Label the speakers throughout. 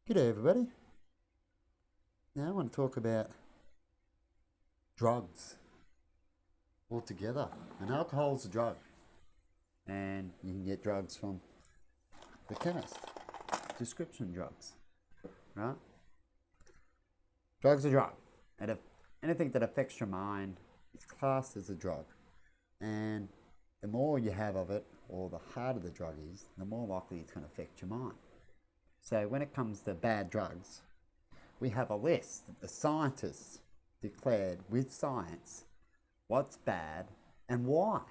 Speaker 1: G'day everybody. Now I want to talk about drugs altogether. And alcohol's a drug. And you can get drugs from the chemist. Prescription drugs. Right? Drugs are drug. And if anything that affects your mind is classed as a drug. And the more you have of it, or the harder the drug is, the more likely it's going to affect your mind. So when it comes to bad drugs, we have a list that the scientists declared with science what's bad and why.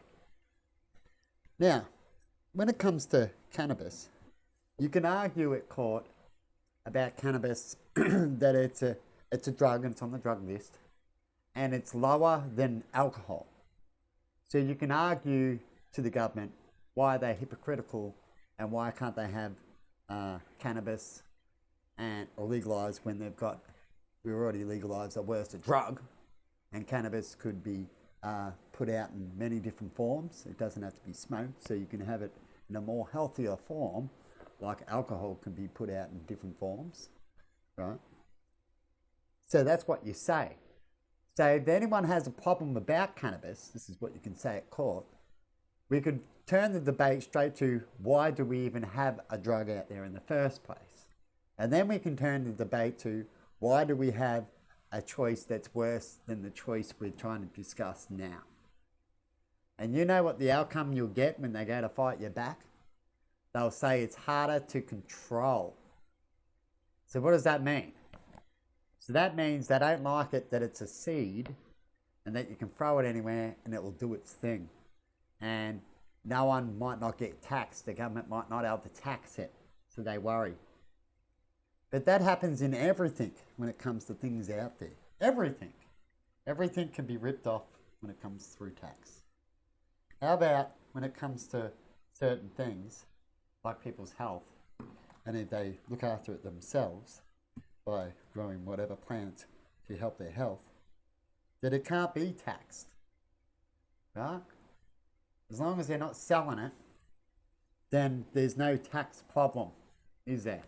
Speaker 1: Now, when it comes to cannabis, you can argue at court about cannabis that it's a drug and it's on the drug list and it's lower than alcohol. So you can argue to the government why they're hypocritical and why can't they have cannabis and or legalized when we've already legalized a worse drug, and cannabis could be put out in many different forms. It doesn't have to be smoked, so you can have it in a more healthier form, like alcohol can be put out in different forms, right? So that's what you say. So if anyone has a problem about cannabis, this is what you can say at court. We could turn the debate straight to why do we even have a drug out there in the first place? And then we can turn the debate to why do we have a choice that's worse than the choice we're trying to discuss now? And you know what the outcome you'll get when they go to fight you back? They'll say it's harder to control. So what does that mean? So that means they don't like it that it's a seed and that you can throw it anywhere and it will do its thing. And no one might not get taxed. The government might not be able to tax it. So they worry. But that happens in everything when it comes to things out there. Everything. Everything can be ripped off when it comes through tax. How about when it comes to certain things, like people's health, and if they look after it themselves by growing whatever plant to help their health, that it can't be taxed, right? As long as they're not selling it, then there's no tax problem, is there?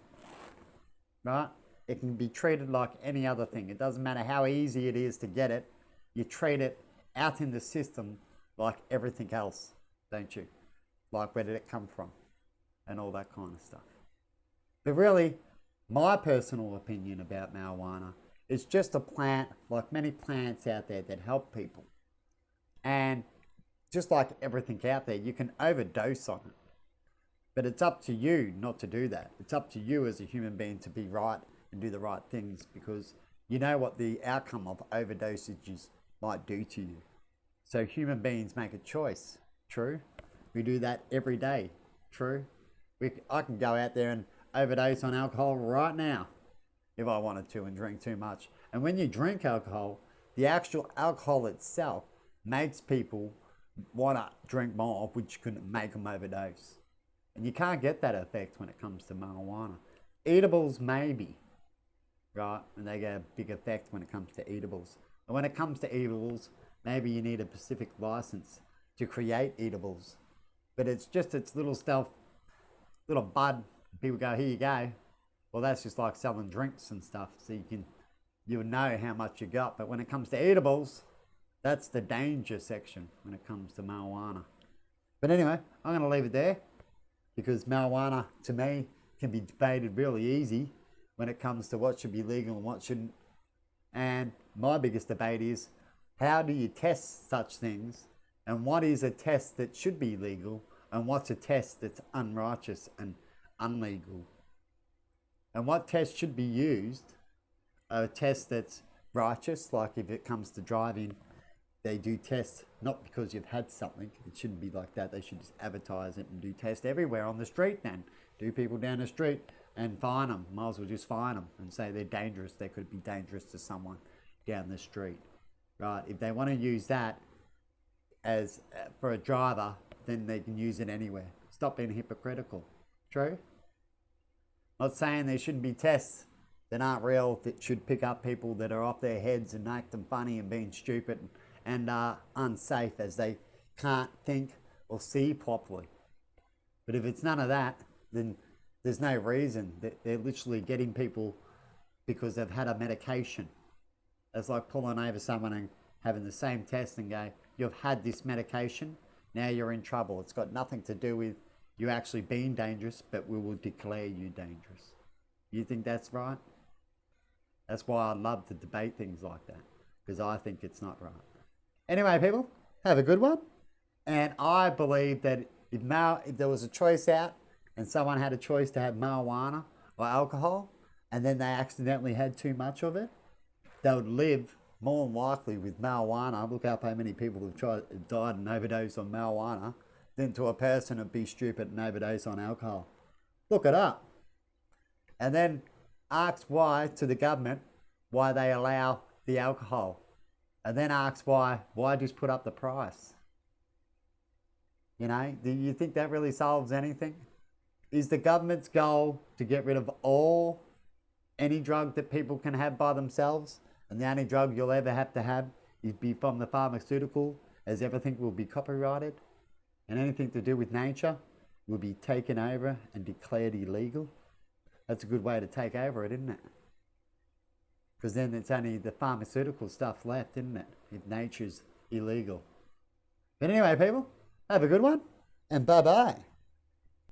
Speaker 1: Right? It can be treated like any other thing. It doesn't matter how easy it is to get it. You treat it out in the system like everything else, don't you? Like where did it come from? And all that kind of stuff. But really, my personal opinion about marijuana is just a plant like many plants out there that help people. And just like everything out there, you can overdose on it. But it's up to you not to do that. It's up to you as a human being to be right and do the right things, because you know what the outcome of overdosages might do to you. So human beings make a choice. True? We do that every day. True? I can go out there and overdose on alcohol right now if I wanted to and drink too much. And when you drink alcohol, the actual alcohol itself makes people want to drink more, which could make them overdose. And you can't get that effect when it comes to marijuana. Eatables, maybe, right? And they get a big effect when it comes to eatables. And when it comes to eatables, maybe you need a specific license to create eatables. But it's just its little stuff, little bud. People go, here you go. Well, that's just like selling drinks and stuff. So you'll know how much you got. But when it comes to eatables, that's the danger section when it comes to marijuana. But anyway, I'm going to leave it there, because marijuana, to me, can be debated really easy when it comes to what should be legal and what shouldn't. And my biggest debate is, how do you test such things? And what is a test that should be legal? And what's a test that's unrighteous and unlegal? And what test should be used? A test that's righteous, like if it comes to driving, they do tests not because you've had something. It shouldn't be like that. They should just advertise it and do tests everywhere on the street then. Do people down the street and fine them. Might as well just fine them and say they're dangerous. They could be dangerous to someone down the street. Right? If they want to use that as for a driver, then they can use it anywhere. Stop being hypocritical. True? Not saying there shouldn't be tests that aren't real, that should pick up people that are off their heads and act them funny and being stupid and are unsafe as they can't think or see properly. But if it's none of that, then There's no reason. They're literally getting people because they've had a medication. It's like pulling over someone and having the same test and go, you've had this medication, now you're in trouble. It's got nothing to do with you actually being dangerous, but we will declare you dangerous. You think that's right? That's why I love to debate things like that, because I think it's not right. Anyway, people, have a good one. And I believe that if there was a choice out and someone had a choice to have marijuana or alcohol, and then they accidentally had too much of it, they would live more than likely with marijuana. Look up how many people have died and overdosed on marijuana than to a person who'd be stupid and overdose on alcohol. Look it up. And then ask why to the government why they allow the alcohol. And then ask why just put up the price? You know, do you think that really solves anything? Is the government's goal to get rid of any drug that people can have by themselves, and the only drug you'll ever have to have is be from the pharmaceutical, as everything will be copyrighted, and anything to do with nature will be taken over and declared illegal? That's a good way to take over it, isn't it? Because then it's only the pharmaceutical stuff left, isn't it? If nature's illegal. But anyway, people, have a good one, and bye-bye.